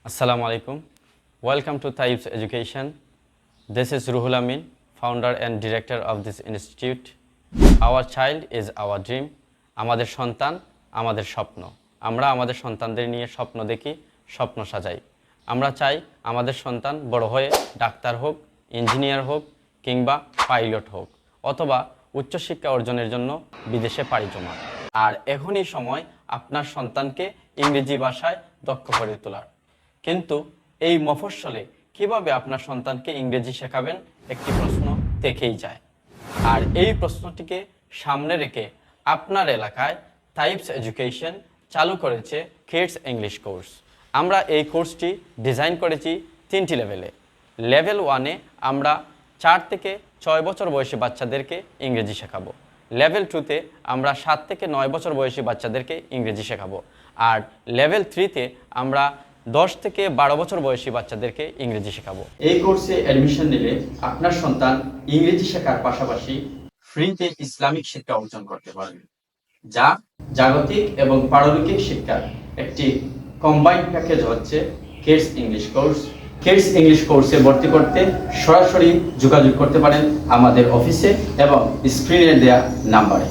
Assalamu alaikum. Welcome to Taib's Education. This is Ruhul Amin, founder and director of this institute. Our child is our dream. আমাদের সন্তান আমাদের স্বপ্ন। আমরা আমাদের সন্তানদের নিয়ে স্বপ্ন দেখি, স্বপ্ন সাজাই। আমরা চাই আমাদের সন্তান বড় হয়ে ডাক্তার হোক, ইঞ্জিনিয়ার হোক কিংবা পাইলট হোক অথবা উচ্চশিক্ষা অর্জনের জন্য বিদেশে পাড়ি জমাক। আর এখনই সময় আপনার সন্তানকে ইংরেজি ভাষায় দক্ষ করে তোলার। কিন্তু এই মফস্বলে কিভাবে আপনার সন্তানকে ইংরেজি শেখাবেন একটি প্রশ্ন থেকেই যায়। আর এই প্রশ্নটিকে সামনে রেখে আপনার এলাকায় টাইপস এডুকেশন চালু করেছে কিডস ইংলিশ কোর্স। আমরা এই কোর্সটি ডিজাইন করেছি 3টি লেভেলে। লেভেল 1-এ আমরা 4 থেকে 6 বছর বয়সী বাচ্চাদেরকে ইংরেজি শেখাবো। লেভেল 2-তে আমরা 7 থেকে 9 বছর বয়সী বাচ্চাদেরকে ইংরেজি শেখাবো। আর লেভেল 3-তে আমরা 10 থেকে 12 বছর বয়সী বাচ্চাদেরকে ইংরেজি শেখাবো। এই কোর্সে অ্যাডমিশন নিলে আপনার সন্তান ইংরেজি শেখার পাশাপাশি ফ্রিতে ইসলামিক শিক্ষা অর্জন করতে পারবে, যা জাগতিক এবং পারলৌকিক শিক্ষার একটি কম্বাইন্ড প্যাকেজ হচ্ছে kids English course. Kids English কোর্সে ভর্তি করতে সরাসরি যোগাযোগ করতে পারেন আমাদের অফিসে এবং স্ক্রিনে দেওয়া নাম্বারে।